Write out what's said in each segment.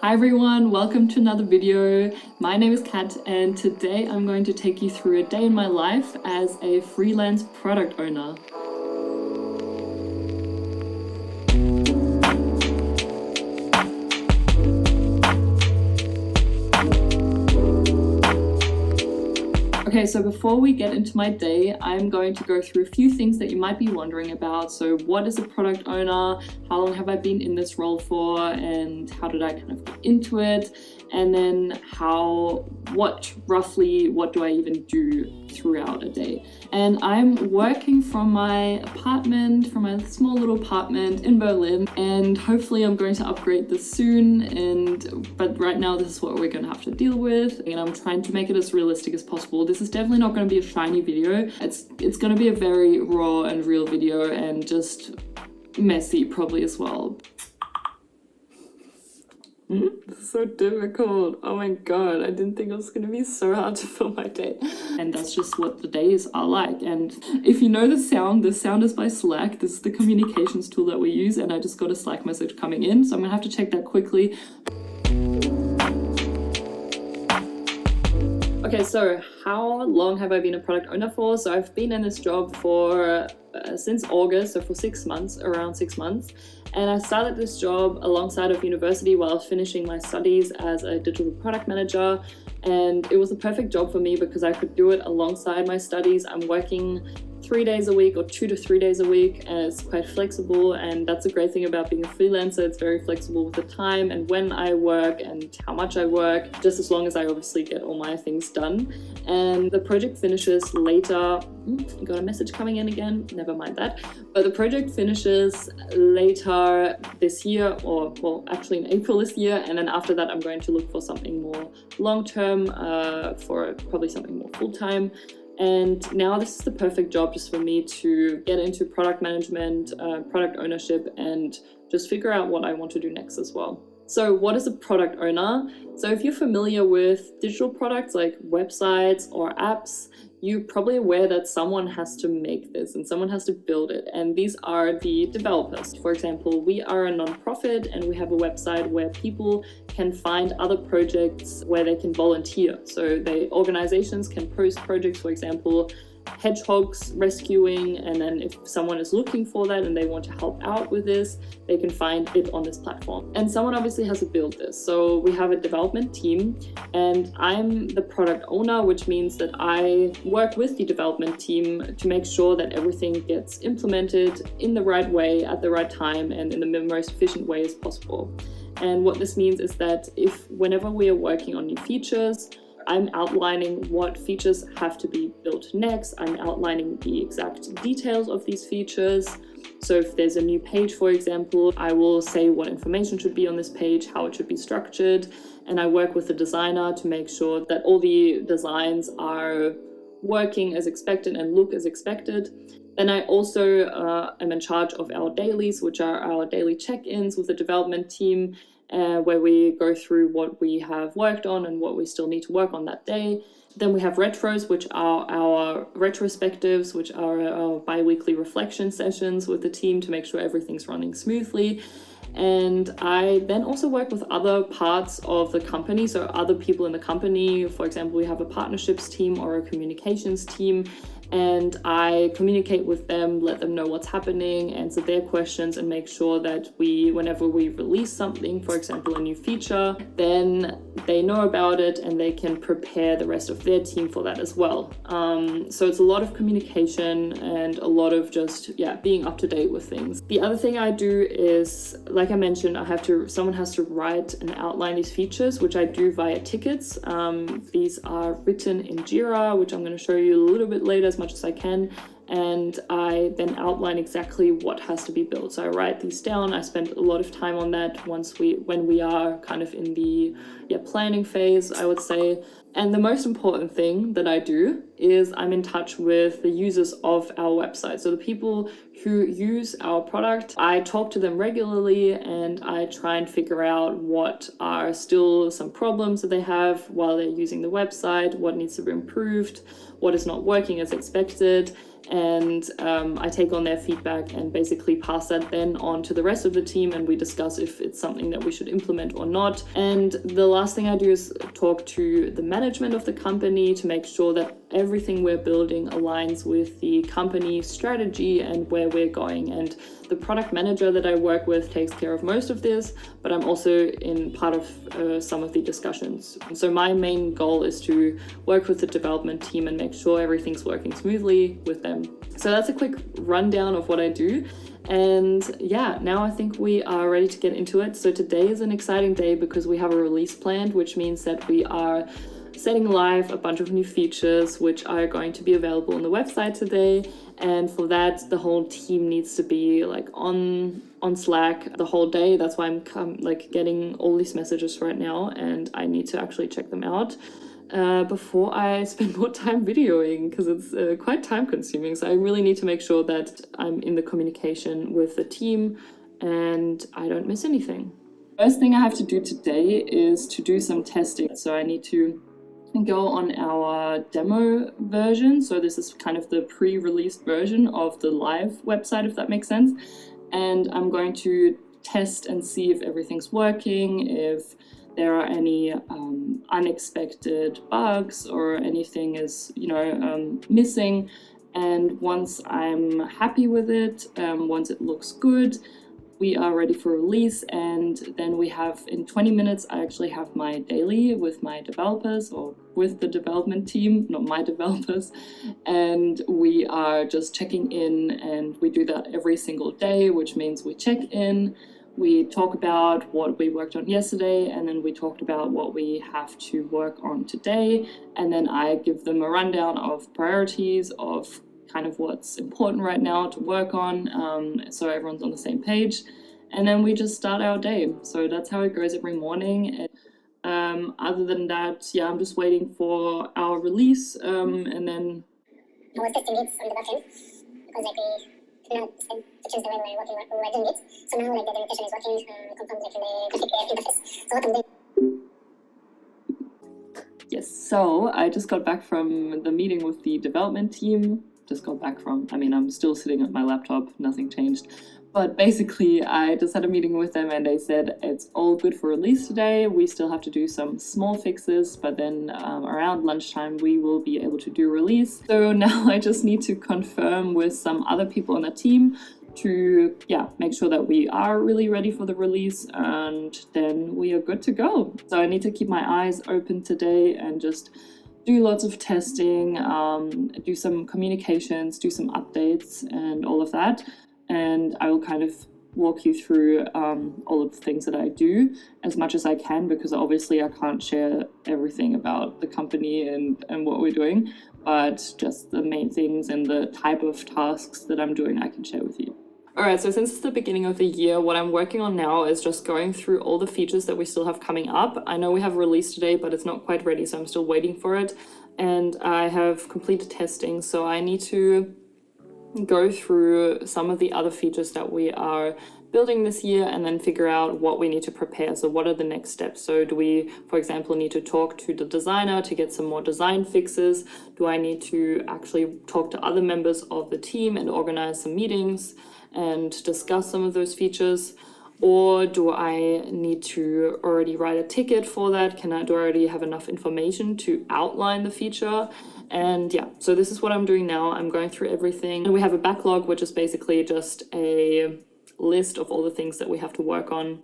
Hi everyone, welcome to another video. My name is Kat and today I'm going to take you through a day in my life as a freelance product owner. Okay, so before we get into my day, I'm going to go through a few things that you might be wondering about. So what is a product owner? How long have I been in this role for? And how did I kind of get into it? And then what do I even do throughout a day? And I'm working from my small little apartment in Berlin, and hopefully I'm going to upgrade this soon. But right now this is what we're going to have to deal with, and I'm trying to make it as realistic as possible. This is definitely not going to be a shiny video. It's going to be a very raw and real video, and just messy probably as well. This is so difficult. Oh my god, I didn't think it was gonna be so hard to film my day. And that's just what the days are like. And if you know the sound is by Slack. This is the communications tool that we use, and I just got a Slack message coming in, so I'm gonna have to check that quickly. Okay, so how long have I been a product owner for? So I've been in this job for since August, so for around 6 months. And I started this job alongside of university while I was finishing my studies as a digital product manager. And it was a perfect job for me because I could do it alongside my studies. I'm working 3 days a week or 2 to 3 days a week, and it's quite flexible. And that's a great thing about being a freelancer. It's very flexible with the time and when I work and how much I work, just as long as I obviously get all my things done. And the project finishes later. Got a message coming in again, never mind that. But the project finishes later this year, or well, actually in April this year. And then after that, I'm going to look for something more long-term, for probably something more full-time. And now this is the perfect job just for me to get into product management, product ownership, and just figure out what I want to do next as well. So what is a product owner? So if you're familiar with digital products like websites or apps, you're probably aware that someone has to make this and someone has to build it. And these are the developers. For example, we are a nonprofit and we have a website where people can find other projects where they can volunteer. So organizations can post projects, for example, hedgehogs rescuing, and then if someone is looking for that and they want to help out with this, they can find it on this platform. And someone obviously has to build this. So we have a development team, and I'm the product owner, which means that I work with the development team to make sure that everything gets implemented in the right way, at the right time, and in the most efficient way as possible. And what this means is that whenever we are working on new features, I'm outlining what features have to be built next. I'm outlining the exact details of these features. So if there's a new page, for example, I will say what information should be on this page, how it should be structured. And I work with the designer to make sure that all the designs are working as expected and look as expected. Then I also am in charge of our dailies, which are our daily check-ins with the development team, where we go through what we have worked on and what we still need to work on that day. Then we have retros, which are our retrospectives, which are our bi-weekly reflection sessions with the team to make sure everything's running smoothly. And I then also work with other parts of the company, so other people in the company. For example, we have a partnerships team or a communications team, and I communicate with them, let them know what's happening, answer their questions, and make sure that whenever we release something, for example, a new feature, then they know about it and they can prepare the rest of their team for that as well. So it's a lot of communication and a lot of just, being up to date with things. The other thing I do is, like I mentioned, someone has to write and outline these features, which I do via tickets. These are written in Jira, which I'm going to show you a little bit later as much as I can. And I then outline exactly what has to be built. So I write these down. I spend a lot of time on that when we are kind of in the planning phase, I would say. And the most important thing that I do is I'm in touch with the users of our website. So the people who use our product, I talk to them regularly and I try and figure out what are still some problems that they have while they're using the website, what needs to be improved, what is not working as expected. and I take on their feedback and basically pass that then on to the rest of the team, and we discuss if it's something that we should implement or not. And the last thing I do is talk to the management of the company to make sure that everything we're building aligns with the company strategy and where we're going. And the product manager that I work with takes care of most of this, but I'm also in part of some of the discussions. So my main goal is to work with the development team and make sure everything's working smoothly with them. So that's a quick rundown of what I do. And yeah, now I think we are ready to get into it. So today is an exciting day because we have a release planned, which means that we are setting live a bunch of new features which are going to be available on the website today. And for that, the whole team needs to be like on Slack the whole day. That's why I'm getting all these messages right now, and I need to actually check them out before I spend more time videoing, because it's quite time consuming. So I really need to make sure that I'm in the communication with the team and I don't miss anything. First thing I have to do today is to do some testing. So I need to go on our demo version. So this is kind of the pre-released version of the live website, if that makes sense. And I'm going to test and see if everything's working, if there are any unexpected bugs or anything is, missing. And once I'm happy with it, once it looks good, we are ready for release. And then we have, in 20 minutes, I actually have my daily with my developers, or with the development team, not my developers. And we are just checking in, and we do that every single day, which means we check in, we talk about what we worked on yesterday, and then we talked about what we have to work on today. And then I give them a rundown of priorities, of kind of what's important right now to work on, so everyone's on the same page. And then we just start our day. So that's how it goes every morning. And other than that, I'm just waiting for our release, and then I was testing it on the backend because we could not spend to choose the way we were doing it. So now the documentation is working, confirmed the config interface. So what I'm doing. Yes, so I just got back from the meeting with the development team. I'm still sitting at my laptop, nothing changed. But basically, I just had a meeting with them and they said it's all good for release today. We still have to do some small fixes, but then around lunchtime, we will be able to do release. So now I just need to confirm with some other people on the team to make sure that we are really ready for the release, and then we are good to go. So I need to keep my eyes open today and just do lots of testing, do some communications, do some updates and all of that. And I will kind of walk you through all of the things that I do as much as I can, because obviously I can't share everything about the company and what we're doing, but just the main things and the type of tasks that I'm doing I can share with you. Alright, so since it's the beginning of the year, what I'm working on now is just going through all the features that we still have coming up. I know we have release today, but it's not quite ready, so I'm still waiting for it. And I have completed testing, so I need to go through some of the other features that we are building this year and then figure out what we need to prepare. So what are the next steps? So do we, for example, need to talk to the designer to get some more design fixes? Do I need to actually talk to other members of the team and organize some meetings and discuss some of those features? Or do I need to already write a ticket for that? Do I already have enough information to outline the feature? And so this is what I'm doing now. I'm going through everything. And we have a backlog, which is basically just a list of all the things that we have to work on.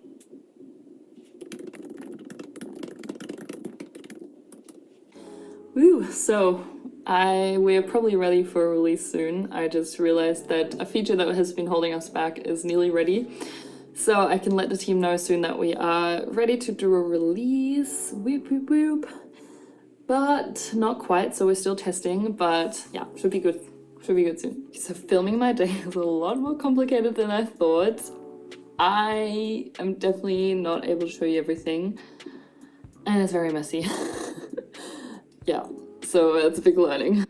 Woo, so we're probably ready for a release soon. I just realized that a feature that has been holding us back is nearly ready. So I can let the team know soon that we are ready to do a release. Whoop, whoop, whoop. But not quite, so we're still testing, but should be good. Should be good soon. So filming my day is a lot more complicated than I thought. I am definitely not able to show you everything, and it's very messy. So it's a big learning.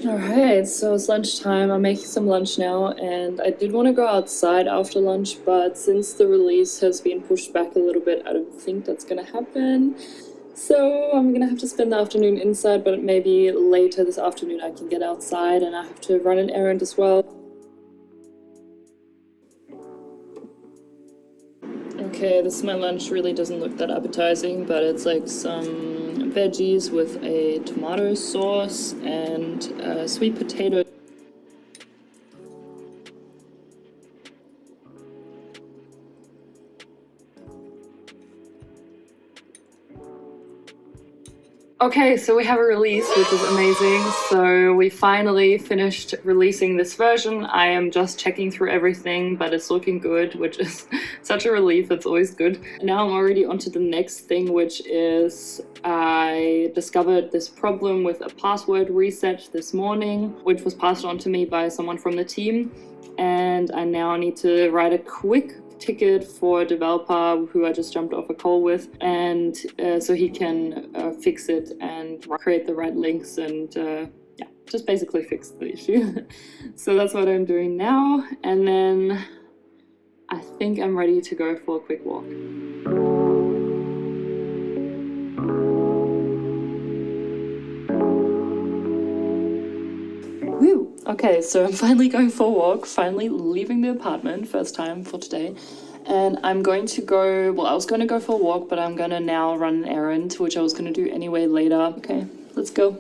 Alright, so it's lunchtime. I'm making some lunch now, and I did want to go outside after lunch, but since the release has been pushed back a little bit, I don't think that's gonna happen. So I'm gonna have to spend the afternoon inside, but maybe later this afternoon I can get outside, and I have to run an errand as well. Okay, this is my lunch. Really doesn't look that appetizing, but it's like some veggies with a tomato sauce and sweet potato. Okay, so we have a release, which is amazing. So we finally finished releasing this version. I am just checking through everything, but it's looking good, which is such a relief. It's always good. Now I'm already onto the next thing, which is I discovered this problem with a password reset this morning, which was passed on to me by someone from the team. And I now need to write a quick ticket for a developer who I just jumped off a call with, and so he can fix it and create the right links and yeah, just basically fix the issue. So that's what I'm doing now, and then I think I'm ready to go for a quick walk. Woo! Okay, so I'm finally going for a walk, finally leaving the apartment, first time for today. And I'm going to go, well, I was going to go for a walk, but I'm going to now run an errand, which I was going to do anyway later. Okay, let's go.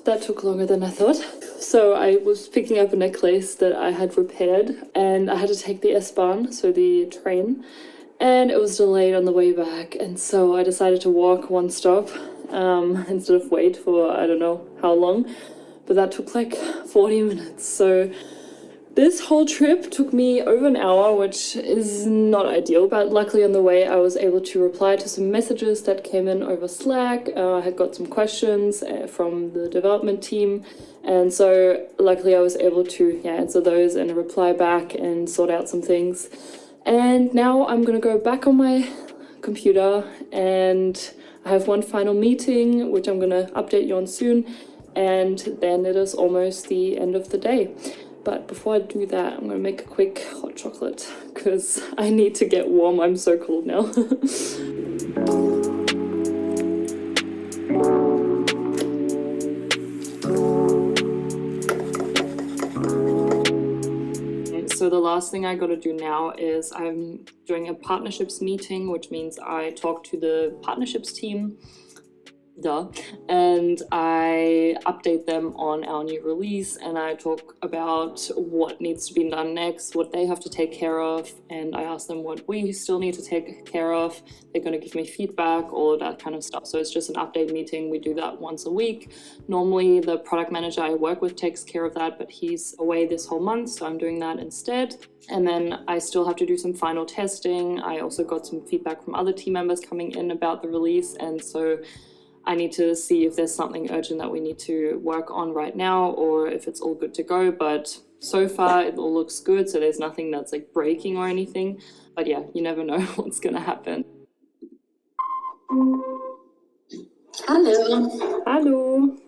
That took longer than I thought. So I was picking up a necklace that I had repaired, and I had to take the S-Bahn, so the train, and it was delayed on the way back, and so I decided to walk one stop instead of wait for I don't know how long, but that took like 40 minutes. So this whole trip took me over an hour, which is not ideal, but luckily on the way I was able to reply to some messages that came in over Slack. I had got some questions from the development team, and so luckily I was able to answer those and reply back and sort out some things. And now I'm gonna go back on my computer, and I have one final meeting, which I'm gonna update you on soon, and then it is almost the end of the day. But before I do that, I'm gonna make a quick hot chocolate because I need to get warm. I'm so cold now. So the last thing I gotta do now is I'm doing a partnerships meeting, which means I talk to the partnerships team, and I update them on our new release, and I talk about what needs to be done next, what they have to take care of, and I ask them what we still need to take care of. They're going to give me feedback, all of that kind of stuff. So it's just an update meeting. We do that once a week. Normally the product manager I work with takes care of that, but he's away this whole month, so I'm doing that instead. And then I still have to do some final testing. I also got some feedback from other team members coming in about the release, and so I need to see if there's something urgent that we need to work on right now, or if it's all good to go. But so far it all looks good, so there's nothing that's like breaking or anything. But yeah, you never know what's gonna happen. Hello. Hello.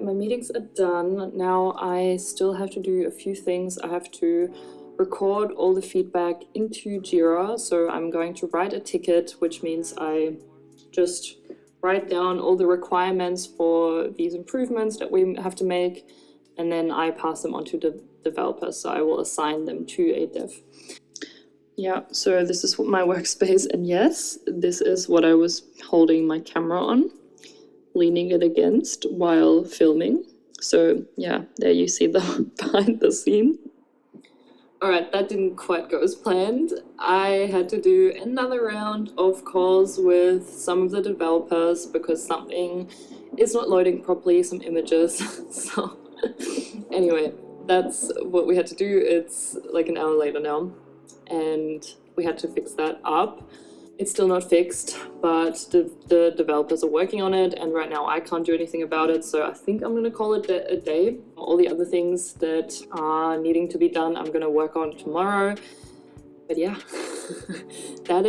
My meetings are done. Now I still have to do a few things. I have to record all the feedback into Jira. So I'm going to write a ticket, which means I just write down all the requirements for these improvements that we have to make, and then I pass them on to the developers. So I will assign them to a dev. Yeah, so this is my workspace, and yes, this is what I was holding my camera on, leaning it against while filming. So yeah, there you see the behind the scene. All right, that didn't quite go as planned. I had to do another round of calls with some of the developers because something is not loading properly, some images. So anyway, that's what we had to do. It's like an hour later now. and we had to fix that up. It's still not fixed, but the developers are working on it, and right now I can't do anything about it, so I think I'm gonna call it a day. All the other things that are needing to be done, I'm gonna work on tomorrow. But yeah, that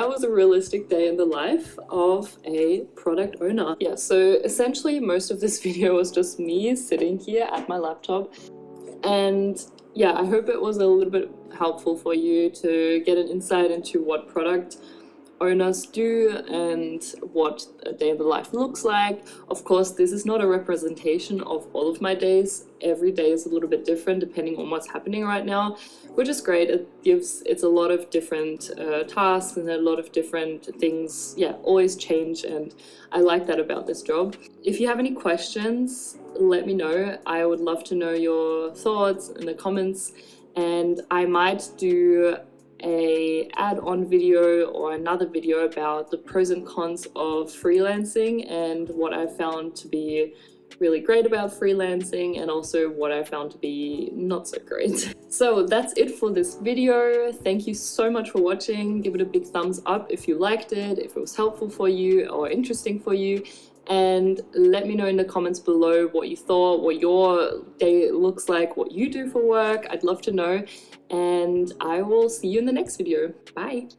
was a realistic day in the life of a product owner. Yeah, so essentially most of this video was just me sitting here at my laptop, and yeah, I hope it was a little bit helpful for you to get an insight into what product owners do and what a day in the life looks like. Of course, this is not a representation of all of my days. Every day is a little bit different depending on what's happening right now, which is great. It's a lot of different tasks and a lot of different things, yeah, always change, and I like that about this job. If you have any questions, let me know. I would love to know your thoughts in the comments, and I might do a add-on video or another video about the pros and cons of freelancing and what I found to be really great about freelancing, and also what I found to be not so great. So that's it for this video. Thank you so much for watching. Give it a big thumbs up if you liked it, if it was helpful for you or interesting for you, and let me know in the comments below what you thought, what your day looks like, what you do for work. I'd love to know, and I will see you in the next video. Bye.